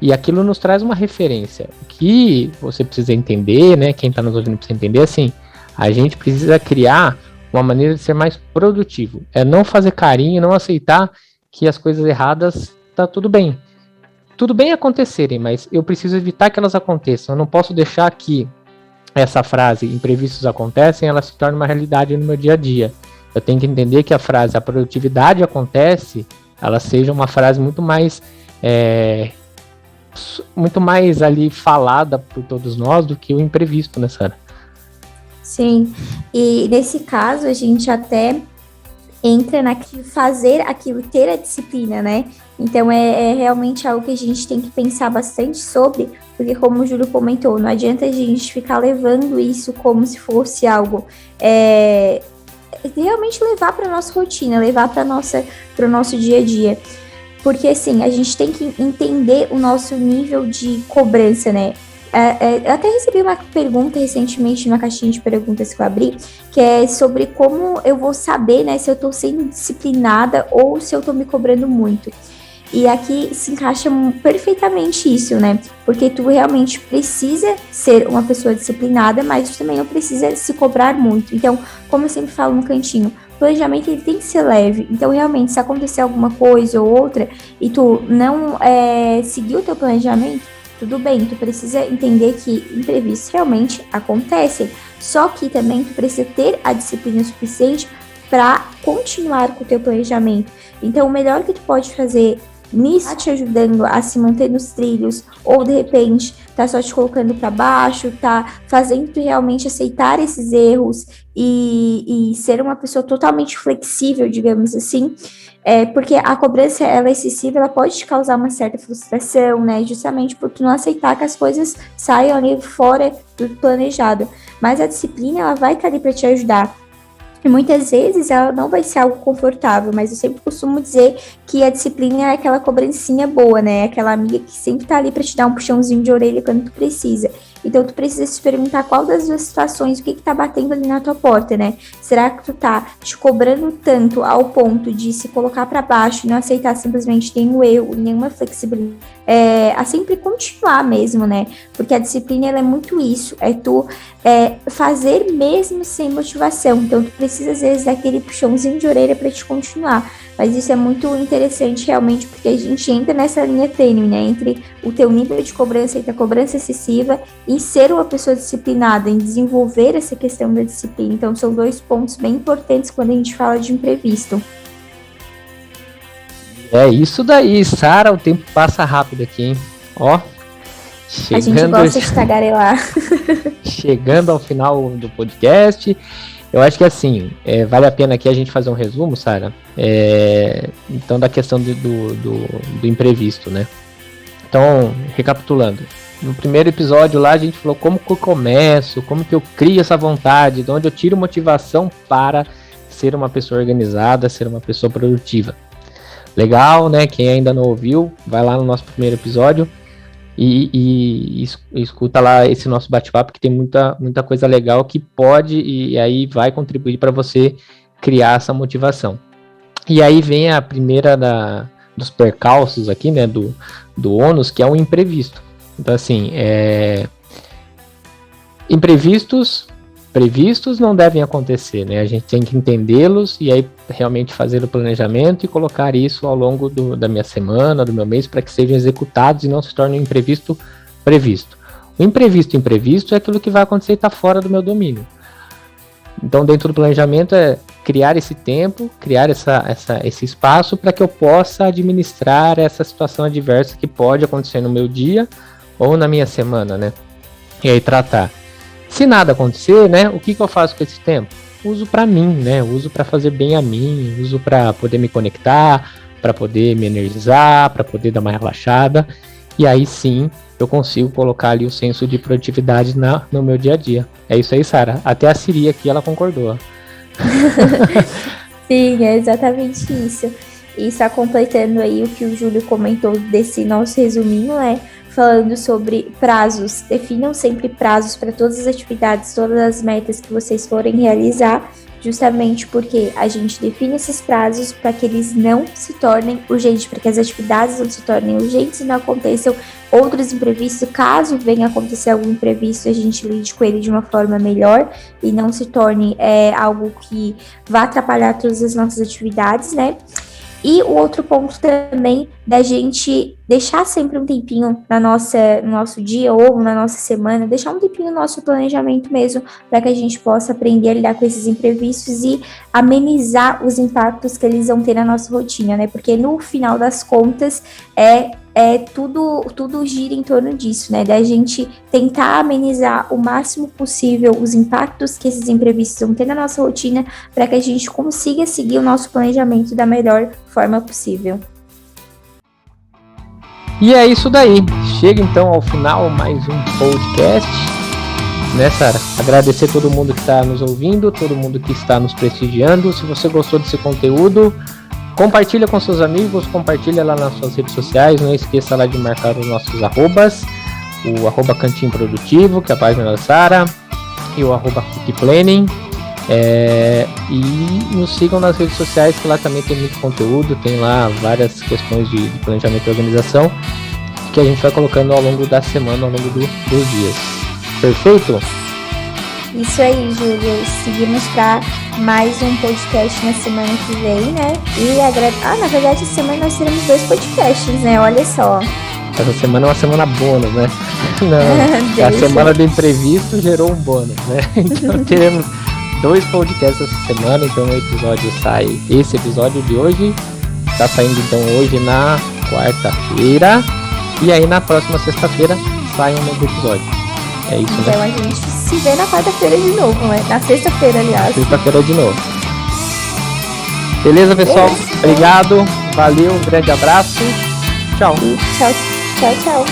E aquilo nos traz uma referência. O que você precisa entender, né? Quem está nos ouvindo precisa entender, assim, a gente precisa criar uma maneira de ser mais produtivo. É não fazer carinho, não aceitar que as coisas erradas tá tudo bem. Tudo bem acontecerem, mas eu preciso evitar que elas aconteçam. Eu não posso deixar que essa frase, imprevistos acontecem, ela se torne uma realidade no meu dia a dia. Eu tenho que entender que a frase, a produtividade acontece, ela seja uma frase muito mais ali falada por todos nós do que o imprevisto, né, Sara? Sim, e nesse caso a gente até entra na fazer aquilo, ter a disciplina, né? Então é realmente algo que a gente tem que pensar bastante sobre, porque como o Júlio comentou, não adianta a gente ficar levando isso como se fosse algo realmente levar para nossa rotina, levar para o nosso dia a dia. Porque assim, a gente tem que entender o nosso nível de cobrança, né? Eu até recebi uma pergunta recentemente numa caixinha de perguntas que eu abri, que é sobre como eu vou saber, né, se eu tô sendo disciplinada ou se eu tô me cobrando muito. E aqui se encaixa perfeitamente isso, né? Porque tu realmente precisa ser uma pessoa disciplinada, mas tu também não precisa se cobrar muito. Então, como eu sempre falo no cantinho, o planejamento ele tem que ser leve. Então, realmente, se acontecer alguma coisa ou outra e tu não seguir o teu planejamento, tudo bem, tu precisa entender que imprevistos realmente acontecem. Só que também tu precisa ter a disciplina suficiente para continuar com o teu planejamento. Então, o melhor que tu pode fazer nisso tá te ajudando a se manter nos trilhos, ou de repente tá só te colocando para baixo, tá fazendo tu realmente aceitar esses erros e ser uma pessoa totalmente flexível, digamos assim, porque a cobrança ela excessiva, ela pode te causar uma certa frustração, né, justamente por tu não aceitar que as coisas saiam ali fora do planejado, mas a disciplina ela vai estar ali para te ajudar. E muitas vezes ela não vai ser algo confortável, mas eu sempre costumo dizer que a disciplina é aquela cobrancinha boa, né? Aquela amiga que sempre tá ali pra te dar um puxãozinho de orelha quando tu precisa. Então tu precisa se perguntar qual das duas situações, o que tá batendo ali na tua porta, né? Será que tu tá te cobrando tanto ao ponto de se colocar para baixo e não aceitar simplesmente nenhum erro, nenhuma flexibilidade? A sempre continuar mesmo, né? Porque a disciplina, ela é muito isso, é tu fazer mesmo sem motivação. Então tu precisa às vezes daquele puxãozinho de orelha para te continuar. Mas isso é muito interessante realmente, porque a gente entra nessa linha tênue, né? Entre o teu nível de cobrança e a cobrança excessiva, em ser uma pessoa disciplinada, em desenvolver essa questão da disciplina. Então são 2 pontos bem importantes quando a gente fala de imprevisto. É isso daí, Sara, o tempo passa rápido aqui, hein? Ó, a gente gosta de tagarelar. Chegando ao final do podcast, eu acho que assim, vale a pena aqui a gente fazer um resumo, Sara, então da questão do imprevisto, né? Então, recapitulando, no primeiro episódio lá a gente falou como que eu começo, como que eu crio essa vontade, de onde eu tiro motivação para ser uma pessoa organizada, ser uma pessoa produtiva. Legal, né? Quem ainda não ouviu, vai lá no nosso primeiro episódio e escuta lá esse nosso bate-papo, que tem muita coisa legal que pode e aí vai contribuir para você criar essa motivação. E aí vem a primeira dos percalços aqui, né? Do ônus, que é o imprevisto. Então, assim, previstos não devem acontecer, né? A gente tem que entendê-los e aí realmente fazer o planejamento e colocar isso ao longo da minha semana, do meu mês, para que sejam executados e não se torne um imprevisto previsto. O imprevisto é aquilo que vai acontecer e está fora do meu domínio. Então, dentro do planejamento criar esse tempo, criar esse espaço para que eu possa administrar essa situação adversa que pode acontecer no meu dia ou na minha semana, né? E aí tratar. Se nada acontecer, né, o que eu faço com esse tempo? Uso para mim, né? Uso para fazer bem a mim, uso para poder me conectar, para poder me energizar, para poder dar uma relaxada. E aí sim, eu consigo colocar ali o senso de produtividade no meu dia a dia. É isso aí, Sara. Até a Siri aqui, ela concordou. Sim, é exatamente isso. E só completando aí o que o Júlio comentou desse nosso resuminho, falando sobre prazos. Definam sempre prazos para todas as atividades, todas as metas que vocês forem realizar, justamente porque a gente define esses prazos para que eles não se tornem urgentes, para que as atividades não se tornem urgentes e não aconteçam outros imprevistos. Caso venha acontecer algum imprevisto, a gente lide com ele de uma forma melhor e não se torne algo que vá atrapalhar todas as nossas atividades, né? E o outro ponto também da gente deixar sempre um tempinho no nosso dia ou na nossa semana, deixar um tempinho no nosso planejamento mesmo, para que a gente possa aprender a lidar com esses imprevistos e amenizar os impactos que eles vão ter na nossa rotina, né? Porque no final das contas tudo gira em torno disso, né? Da gente tentar amenizar o máximo possível os impactos que esses imprevistos vão ter na nossa rotina, para que a gente consiga seguir o nosso planejamento da melhor forma possível. E é isso daí. Chega então ao final mais um podcast, né, Sara? Agradecer todo mundo que está nos ouvindo, todo mundo que está nos prestigiando. Se você gostou desse conteúdo, compartilha com seus amigos, compartilha lá nas suas redes sociais. Não esqueça lá de marcar os nossos arrobas, o @Cantinho Produtivo, que é a página da Sara, e o @Cookplanning. E nos sigam nas redes sociais, que lá também tem muito conteúdo, tem lá várias questões de planejamento e organização que a gente vai colocando ao longo da semana, ao longo dos dias. Perfeito? Isso aí, Júlio. Seguimos para mais um podcast na semana que vem, né? Na verdade, essa semana nós teremos 2 podcasts, né? Olha só. Essa semana é uma semana bônus, né? Não, a semana do imprevisto gerou um bônus, né? Então teremos 2 podcasts essa semana, então esse episódio de hoje está saindo então hoje na quarta-feira, e aí na próxima sexta-feira sai um novo episódio. É isso, então, né? Então a gente se vê na quarta-feira de novo, né? Na sexta-feira, aliás. Sexta-feira de novo. Beleza, pessoal? Obrigado, valeu, um grande abraço. Tchau. Tchau.